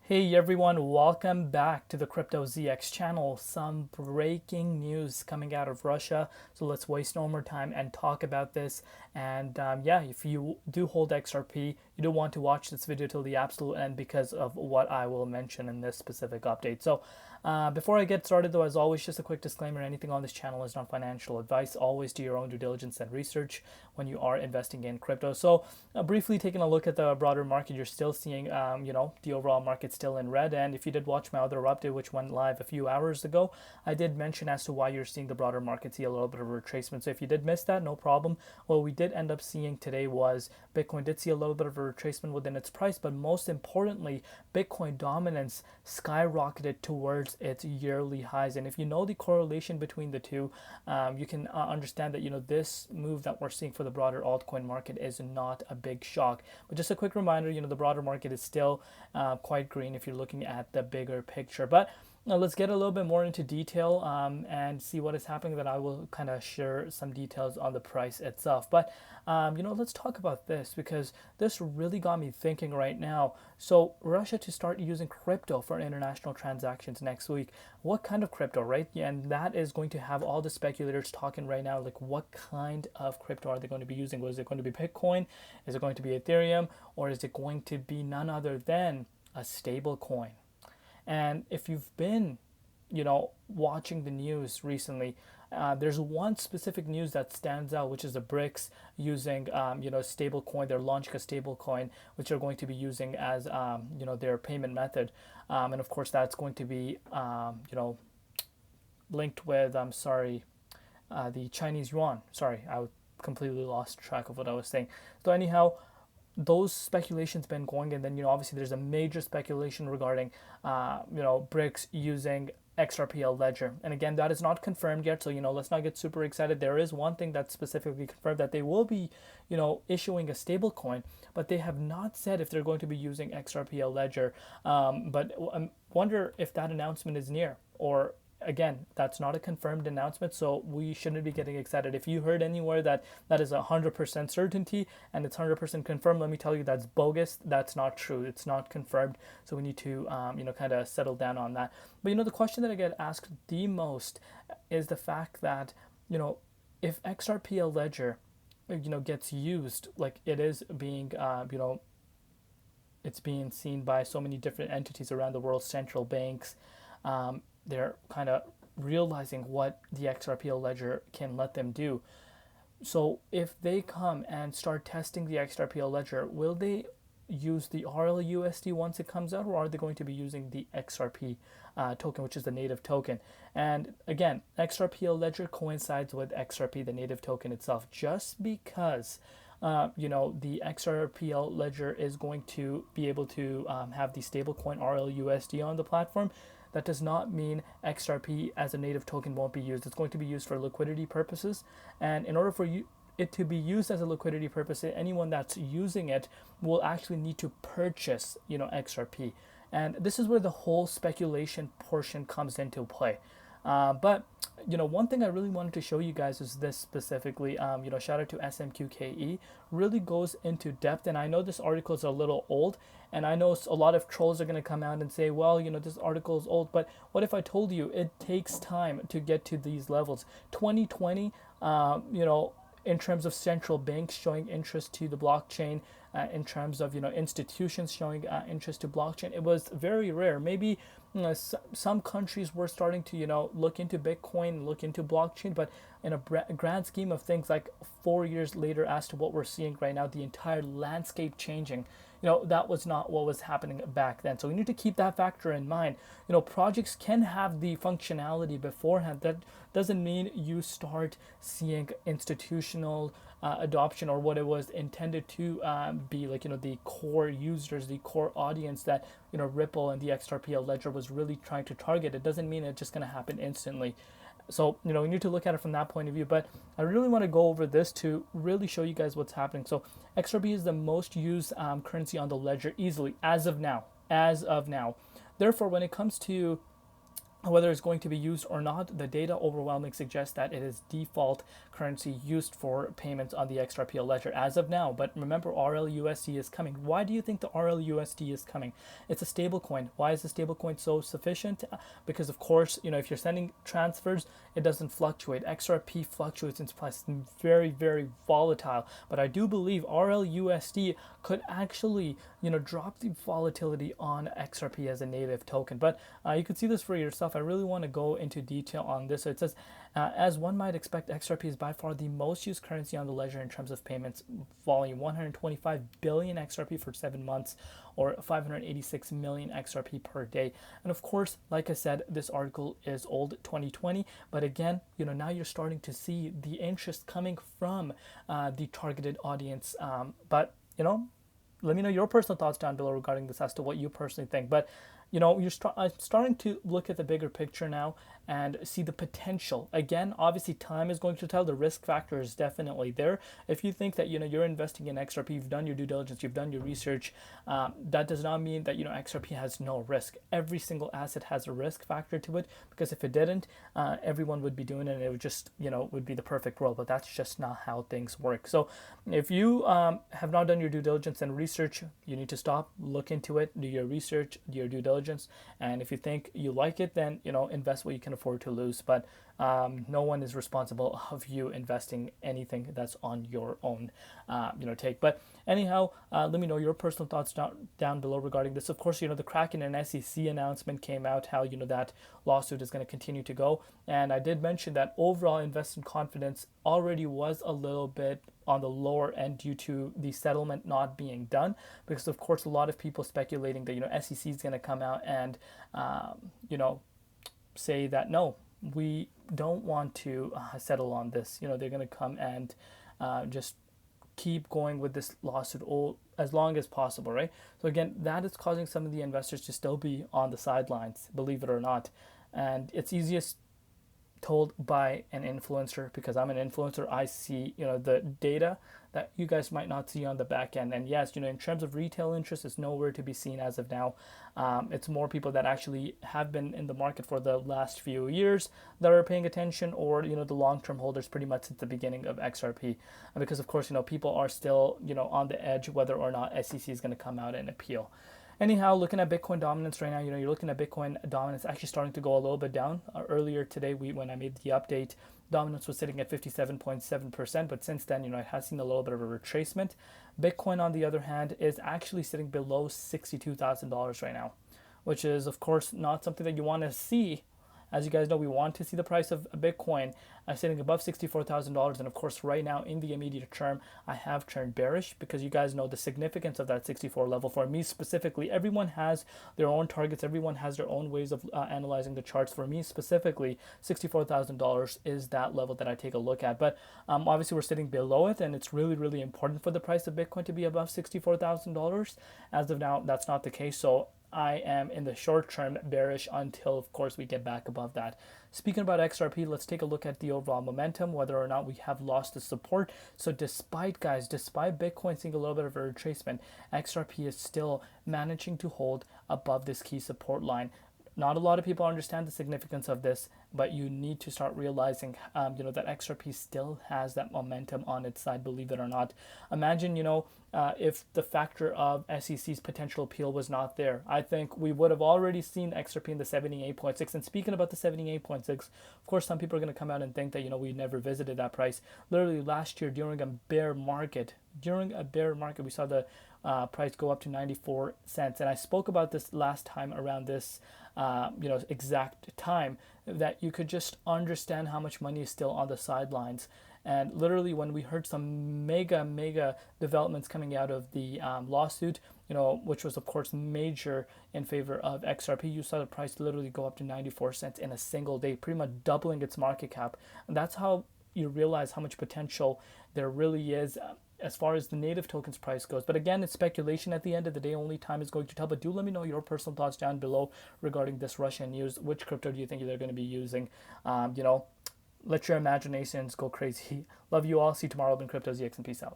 Hey everyone, welcome back to the Crypto ZX channel. Some breaking news coming out of Russia. So let's waste no more time and talk about this. And yeah, if you do hold XRP, you do want to watch this video till the absolute end because of what I will mention in this specific update. So before I get started though, as always, just a quick disclaimer, anything on this channel is not financial advice. Always do your own due diligence and research when you are investing in crypto. So briefly taking a look at the broader market, you're still seeing, the overall market still in red. And if you did watch my other update, which went live a few hours ago, I did mention as to why you're seeing the broader market see a little bit of a retracement. So if you did miss that, no problem. What we did end up seeing today was Bitcoin did see a little bit of a retracement within its price, but most importantly, Bitcoin dominance skyrocketed towards its yearly highs. And if you know the correlation between the two, you can understand that this move that we're seeing for the broader altcoin market is not a big shock. But just a quick reminder, the broader market is still quite green if you're looking at the bigger picture. But now let's get a little bit more into detail and see what is happening. That I will kind of share some details on the price itself. But let's talk about this because this really got me thinking right now. So Russia to start using crypto for international transactions next week. What kind of crypto, right? Yeah, and that is going to have all the speculators talking right now. Like, what kind of crypto are they going to be using? Was it going to be Bitcoin? Is it going to be Ethereum? Or is it going to be none other than a stable coin? And if you've been, watching the news recently, there's one specific news that stands out, which is the BRICS using, stable coin. They're launching a stable coin, which they're going to be using as, their payment method. And of course, that's going to be, linked with, the Chinese yuan. Sorry, I completely lost track of what I was saying. So anyhow, those speculations been going, and then obviously there's a major speculation regarding BRICS using XRPL ledger, and again that is not confirmed yet, so let's not get super excited. There is one thing that's specifically confirmed, that they will be issuing a stable coin, but they have not said if they're going to be using XRPL ledger. But I wonder if that announcement is near, or again, that's not a confirmed announcement, so we shouldn't be getting excited. If you heard anywhere that is 100% certainty and it's 100% confirmed, let me tell you that's bogus. That's not true. It's not confirmed. So we need to, kind of settle down on that. But the question that I get asked the most is the fact that, if XRPL ledger, gets used like it is being, it's being seen by so many different entities around the world, central banks. They're kind of realizing what the XRPL ledger can let them do. So if they come and start testing the XRPL ledger, will they use the RLUSD once it comes out, or are they going to be using the XRP token, which is the native token? And again, XRPL ledger coincides with XRP, the native token itself, just because the XRPL ledger is going to be able to have the stablecoin RLUSD on the platform. That does not mean XRP as a native token won't be used. It's going to be used for liquidity purposes. And in order for it to be used as a liquidity purpose, anyone that's using it will actually need to purchase, XRP. And this is where the whole speculation portion comes into play. But one thing I really wanted to show you guys is this specifically. Shout out to SMQKE, really goes into depth. And I know this article is a little old, and I know a lot of trolls are going to come out and say, well, this article is old. But what if I told you it takes time to get to these levels? 2020, in terms of central banks showing interest to the blockchain, in terms of institutions showing interest to blockchain, it was very rare. Maybe some countries were starting to look into Bitcoin, look into blockchain, but in a grand scheme of things, like 4 years later, as to what we're seeing right now, the entire landscape changing, that was not what was happening back then. So we need to keep that factor in mind. Projects can have the functionality beforehand. That doesn't mean you start seeing institutional adoption, or what it was intended to be, like the core users, the core audience that Ripple and the XRPL ledger was really trying to target. It doesn't mean it's just going to happen instantly. So we need to look at it from that point of view. But I really want to go over this to really show you guys what's happening. So XRP is the most used currency on the ledger easily as of now. Therefore, when it comes to whether it's going to be used or not, the data overwhelmingly suggests that it is default currency used for payments on the XRP ledger as of now. But remember, RLUSD is coming. Why do you think the RLUSD is coming? It's a stable coin. Why is the stable coin so sufficient? Because of course, if you're sending transfers, it doesn't fluctuate. XRP fluctuates in price. It's very, very volatile. But I do believe RLUSD could actually, drop the volatility on XRP as a native token. But you can see this for yourself. I really want to go into detail on this. So it says, as one might expect, XRP is by far the most used currency on the ledger in terms of payments volume. 125 billion XRP for 7 months, or 586 million XRP per day. And of course, like I said, this article is old, 2020. But again, now you're starting to see the interest coming from the targeted audience. But let me know your personal thoughts down below regarding this as to what you personally think. But you're starting to look at the bigger picture now and see the potential. Again, obviously time is going to tell. The risk factor is definitely there. If you think that you're investing in XRP, you've done your due diligence, you've done your research, that does not mean that XRP has no risk. Every single asset has a risk factor to it, because if it didn't, everyone would be doing it and it would just would be the perfect world. But that's just not how things work. So if you have not done your due diligence and research, you need to stop, look into it, do your research, do your due diligence, and if you think you like it, then invest what you can afford to lose. But no one is responsible of you investing anything that's on your own take. But anyhow, let me know your personal thoughts down below regarding this. Of course, the Kraken and SEC announcement came out, how that lawsuit is going to continue to go. And I did mention that overall investment confidence already was a little bit on the lower end due to the settlement not being done, because of course a lot of people speculating that SEC is going to come out and say that no, we don't want to settle on this. They're going to come and just keep going with this lawsuit as long as possible, right? So again, that is causing some of the investors to still be on the sidelines, believe it or not. And it's easiest told by an influencer, because I'm an influencer. I see the data that you guys might not see on the back end. And yes, in terms of retail interest, it's nowhere to be seen as of now. It's more people that actually have been in the market for the last few years that are paying attention, or the long-term holders pretty much since the beginning of XRP. Because of course people are still on the edge whether or not SEC is going to come out and appeal. Anyhow, looking at Bitcoin dominance right now, you're looking at Bitcoin dominance actually starting to go a little bit down. Earlier today, when I made the update, dominance was sitting at 57.7%, but since then, it has seen a little bit of a retracement. Bitcoin, on the other hand, is actually sitting below $62,000 right now, which is, of course, not something that you want to see. As you guys know, we want to see the price of Bitcoin sitting above $64,000. And of course, right now in the immediate term, I have turned bearish, because you guys know the significance of that 64 level. For me specifically, everyone has their own targets. Everyone has their own ways of analyzing the charts. For me specifically, $64,000 is that level that I take a look at. But obviously, we're sitting below it, and it's really, really important for the price of Bitcoin to be above $64,000. As of now, that's not the case. So I am in the short term bearish until, of course, we get back above that. Speaking about XRP, let's take a look at the overall momentum, whether or not we have lost the support. So despite Bitcoin seeing a little bit of a retracement, XRP is still managing to hold above this key support line. Not a lot of people understand the significance of this, but you need to start realizing, that XRP still has that momentum on its side, believe it or not. Imagine, if the factor of SEC's potential appeal was not there. I think we would have already seen XRP in the 78.6. And speaking about the 78.6, of course, some people are going to come out and think that, we never visited that price. Literally last year during a bear market, we saw the price go up to 94 cents. And I spoke about this last time around this exact time, that you could just understand how much money is still on the sidelines. And literally when we heard some mega developments coming out of the lawsuit, which was of course major in favor of XRP, you saw the price literally go up to 94 cents in a single day, pretty much doubling its market cap. And that's how you realize how much potential there really is as far as the native tokens price goes. But again, it's speculation at the end of the day. Only time is going to tell. But do let me know your personal thoughts down below regarding this Russian news. Which crypto do you think they're going to be using? Let your imaginations go crazy. Love you all. See you tomorrow in Crypto ZX, and peace out.